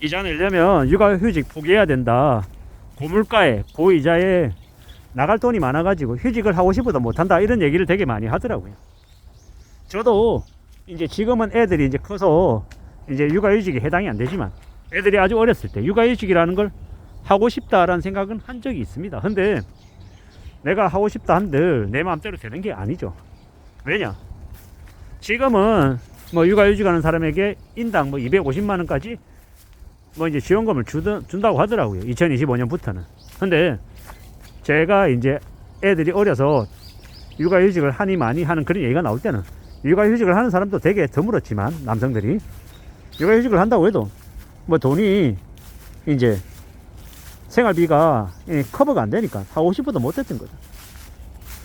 이자 내려면 육아휴직 포기해야 된다. 고물가에 고이자에 나갈 돈이 많아가지고 휴직을 하고 싶어도 못한다. 이런 얘기를 되게 많이 하더라고요. 저도 이제 지금은 애들이 이제 커서 이제 육아휴직에 해당이 안 되지만 애들이 아주 어렸을 때 육아휴직이라는 걸 하고 싶다라는 생각은 한 적이 있습니다. 근데 내가 하고 싶다 한들 내 마음대로 되는 게 아니죠. 왜냐? 지금은 뭐 육아휴직하는 사람에게 인당 뭐 250만원까지 뭐 이제 지원금을 준다고 하더라고요. 2025년부터는. 근데 제가 이제 애들이 어려서 육아휴직을 하니 많이 하는 그런 얘기가 나올 때는 육아휴직을 하는 사람도 되게 드물었지만 남성들이 육아휴직을 한다고 해도 뭐 돈이 이제 생활비가 커버가 안 되니까 하고 싶어도 못했던 거죠.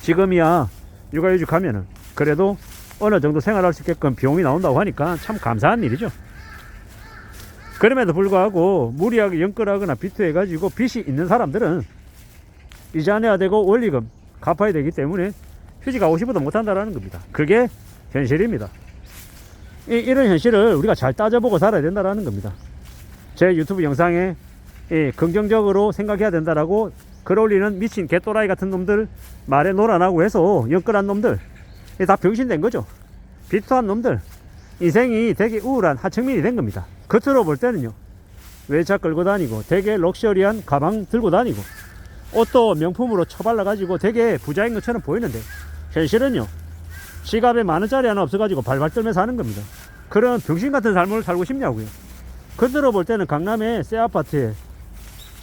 지금이야 육아휴직 하면은 그래도 어느 정도 생활할 수 있게끔 비용이 나온다고 하니까 참 감사한 일이죠. 그럼에도 불구하고 무리하게 연끌하거나 비투해가지고 빚이 있는 사람들은 이자 내야 되고 원리금 갚아야 되기 때문에 휴직하고 싶어도 못한다라는 겁니다. 그게 현실입니다. 이런 현실을 우리가 잘 따져보고 살아야 된다라는 겁니다. 제 유튜브 영상에 긍정적으로 생각해야 된다라고 글 올리는 미친 개또라이 같은 놈들 말에 놀아나고 해서 연끌한 놈들 다 병신된 거죠. 비투한 놈들 인생이 되게 우울한 하층민이 된 겁니다. 겉으로 볼 때는요 외차 끌고 다니고 되게 럭셔리한 가방 들고 다니고 옷도 명품으로 처발라 가지고 되게 부자인 것처럼 보이는데 현실은요 지갑에 만원짜리 하나 없어가지고 발발 떨며 사는 겁니다. 그런 병신 같은 삶을 살고 싶냐고요. 겉으로 볼 때는 강남의 새 아파트에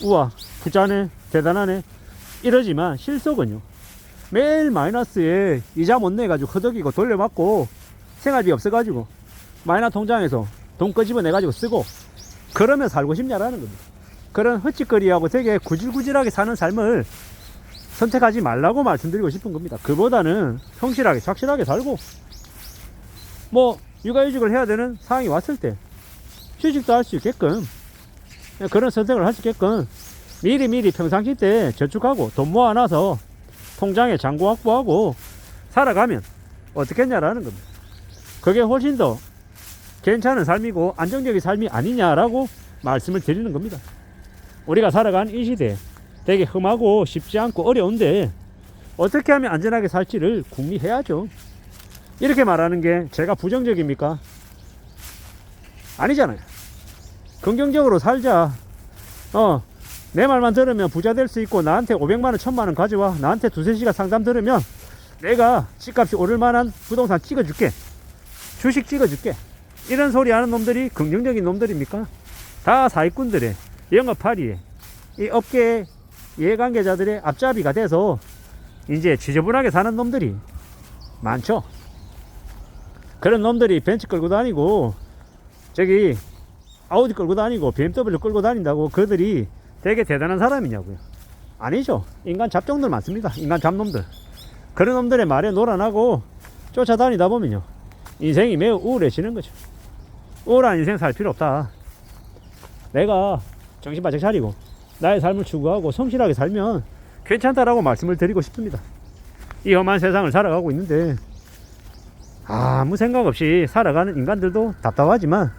우와 부자네 대단하네 이러지만 실속은요 매일 마이너스에 이자 못 내가지고 허덕이고 돌려막고 생활비 없어가지고 마이너 통장에서 돈 끄집어내가지고 쓰고 그러면 살고 싶냐라는 겁니다. 그런 헛짓거리하고 되게 구질구질하게 사는 삶을 선택하지 말라고 말씀드리고 싶은 겁니다. 그보다는 성실하게 착실하게 살고 뭐 육아휴직을 해야 되는 상황이 왔을 때 휴직도 할 수 있게끔 그런 선택을 할 수 있게끔 미리 평상시 때 저축하고 돈 모아놔서 통장에 잔고 확보하고 살아가면 어떻겠냐라는 겁니다. 그게 훨씬 더 괜찮은 삶이고 안정적인 삶이 아니냐라고 말씀을 드리는 겁니다. 우리가 살아가는 이 시대에 되게 험하고 쉽지 않고 어려운데 어떻게 하면 안전하게 살지를 궁리해야죠. 이렇게 말하는 게 제가 부정적입니까? 아니잖아요. 긍정적으로 살자. 내 말만 들으면 부자 될 수 있고 나한테 500만원 1000만원 가져와 나한테 두세 시간 상담 들으면 내가 집값이 오를 만한 부동산 찍어줄게 주식 찍어줄게 이런 소리 하는 놈들이 긍정적인 놈들입니까? 다 사기꾼들의 영업팔이에 이 업계의 이해관계자들의 앞잡이가 돼서 이제 지저분하게 사는 놈들이 많죠. 그런 놈들이 벤츠 끌고 다니고 저기 아우디 끌고 다니고 BMW 끌고 다닌다고 그들이 되게 대단한 사람이냐고요. 아니죠. 인간 잡종들 많습니다. 인간 잡놈들. 그런 놈들의 말에 놀아나고 쫓아다니다 보면요 인생이 매우 우울해지는 거죠. 우울한 인생 살 필요 없다. 내가 정신 바짝 차리고 나의 삶을 추구하고 성실하게 살면 괜찮다라고 말씀을 드리고 싶습니다. 이 험한 세상을 살아가고 있는데 아무 생각 없이 살아가는 인간들도 답답하지만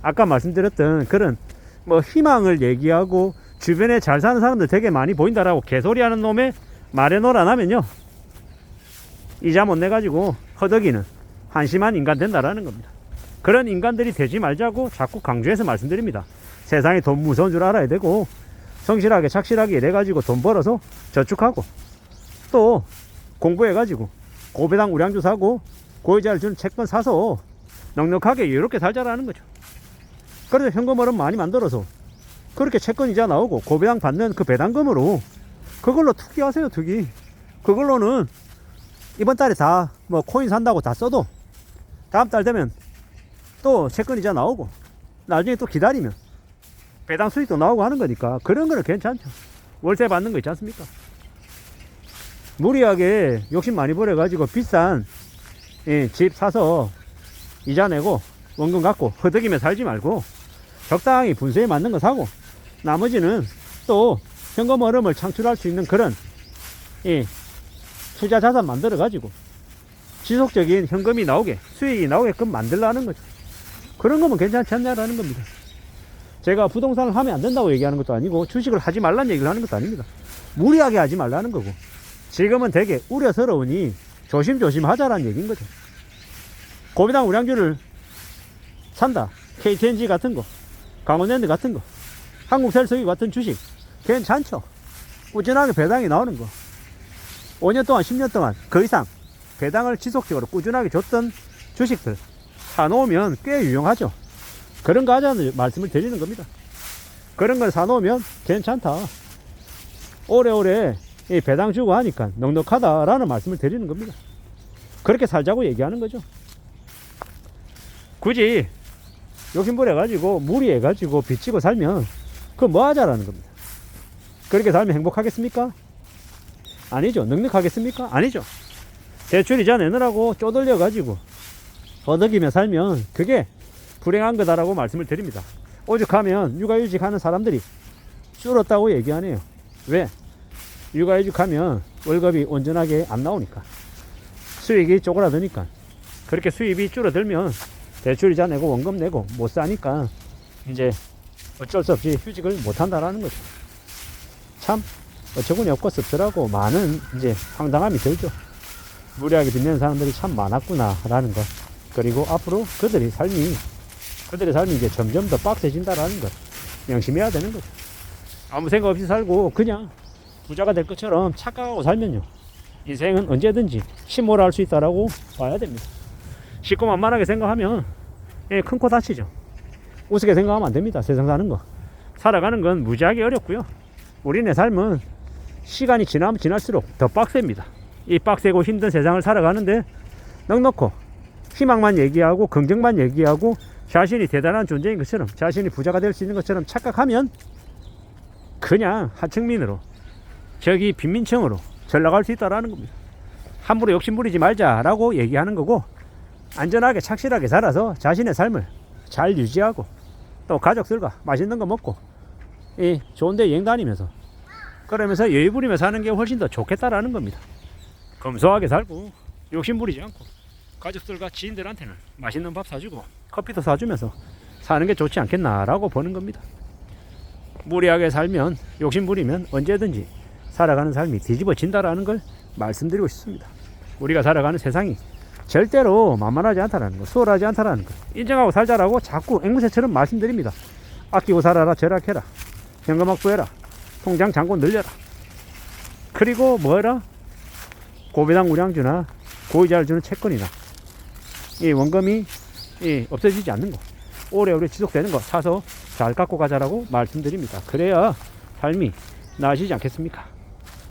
아까 말씀드렸던 그런 뭐 희망을 얘기하고 주변에 잘 사는 사람들 되게 많이 보인다라고 개소리하는 놈의 말에 놀아나면요 이자 못 내가지고 허덕이는 한심한 인간 된다라는 겁니다. 그런 인간들이 되지 말자고 자꾸 강조해서 말씀드립니다. 세상에 돈 무서운 줄 알아야 되고 성실하게 착실하게 일해가지고 돈 벌어서 저축하고 또 공부해가지고 고배당 우량주 사고 고이자를 주는 채권 사서 넉넉하게 이렇게 살자라는 거죠. 그래서 현금 흐름 많이 만들어서 그렇게 채권 이자 나오고 고배당 받는 그 배당금으로 그걸로 투기하세요. 투기. 그걸로는 이번 달에 다 뭐 코인 산다고 다 써도 다음 달 되면 또 채권 이자 나오고 나중에 또 기다리면 배당 수익도 나오고 하는 거니까 그런 거는 괜찮죠. 월세 받는 거 있지 않습니까? 무리하게 욕심 많이 부려가지고 비싼 집 사서 이자 내고 원금 갖고 허덕이며 살지 말고 적당히 분수에 맞는 거 사고 나머지는 또 현금 흐름을 창출할 수 있는 그런 투자 자산 만들어 가지고 지속적인 현금이 나오게 수익이 나오게끔 만들라는 거죠. 그런 거면 괜찮지 않냐라는 겁니다. 제가 부동산을 하면 안 된다고 얘기하는 것도 아니고 주식을 하지 말라는 얘기를 하는 것도 아닙니다. 무리하게 하지 말라는 거고, 지금은 되게 우려스러우니 조심조심 하자라는 얘기인 거죠. 고비당 우량주를 산다. KTNG 같은 거, 강원랜드 같은 거, 한국셀석유 같은 주식 괜찮죠. 꾸준하게 배당이 나오는 거, 5년 동안 10년 동안 그 이상 배당을 지속적으로 꾸준하게 줬던 주식들 사놓으면 꽤 유용하죠. 그런 거 하자는 말씀을 드리는 겁니다. 그런 걸 사놓으면 괜찮다, 오래오래 이 배당 주고 하니까 넉넉하다라는 말씀을 드리는 겁니다. 그렇게 살자고 얘기하는 거죠. 굳이 욕심부려가지고 무리해가지고 빚지고 살면 그거 뭐 하자라는 겁니다. 그렇게 살면 행복하겠습니까? 아니죠. 넉넉하겠습니까? 아니죠. 대출 이자 내느라고 쪼들려가지고 허덕이며 살면 그게 불행한 거다라고 말씀을 드립니다. 오죽하면 육아휴직 하는 사람들이 줄었다고 얘기하네요. 왜? 육아휴직 하면 월급이 온전하게 안 나오니까, 수익이 쪼그라드니까. 그렇게 수입이 줄어들면 대출이자 내고 원금 내고 못 사니까 이제 어쩔 수 없이 휴직을 못 한다라는 거죠. 참 어처구니 없고 씁쓸하고 많은 이제 황당함이 들죠. 무리하게 빚내는 사람들이 참 많았구나라는 것, 그리고 앞으로 그들의 삶이 이제 점점 더 빡세진다라는 것 명심해야 되는 거죠. 아무 생각 없이 살고 그냥 부자가 될 것처럼 착각하고 살면요, 인생은 언제든지 침몰할 수 있다라고 봐야 됩니다. 쉽고 만만하게 생각하면 큰 코 다치죠. 우습게 생각하면 안 됩니다. 세상 사는 거, 살아가는 건 무지하게 어렵고요. 우리네 삶은 시간이 지나면 지날수록 더 빡셉니다. 이 빡세고 힘든 세상을 살아가는데 넉넉고 희망만 얘기하고 긍정만 얘기하고 자신이 대단한 존재인 것처럼, 자신이 부자가 될 수 있는 것처럼 착각하면 그냥 하층민으로, 저기 빈민층으로 전락할 수 있다라는 겁니다. 함부로 욕심부리지 말자라고 얘기하는 거고, 안전하게 착실하게 살아서 자신의 삶을 잘 유지하고 또 가족들과 맛있는 거 먹고 좋은 데 여행 다니면서 그러면서 여유 부리며 사는 게 훨씬 더 좋겠다라는 겁니다. 검소하게 살고 욕심부리지 않고 가족들과 지인들한테는 맛있는 밥 사주고 커피도 사주면서 사는 게 좋지 않겠나라고 보는 겁니다. 무리하게 살면, 욕심부리면 언제든지 살아가는 삶이 뒤집어진다라는 걸 말씀드리고 싶습니다. 우리가 살아가는 세상이 절대로 만만하지 않다라는 거, 수월하지 않다라는 거 인정하고 살자라고 자꾸 앵무새처럼 말씀드립니다. 아끼고 살아라, 절약해라, 현금 확보해라, 통장 잔고 늘려라, 그리고 뭐해라, 고배당 우량주나 고이자를 주는 채권이나 이 원금이 없어지지 않는 거, 오래오래 지속되는 거 사서 잘 갖고 가자라고 말씀드립니다. 그래야 삶이 나아지지 않겠습니까?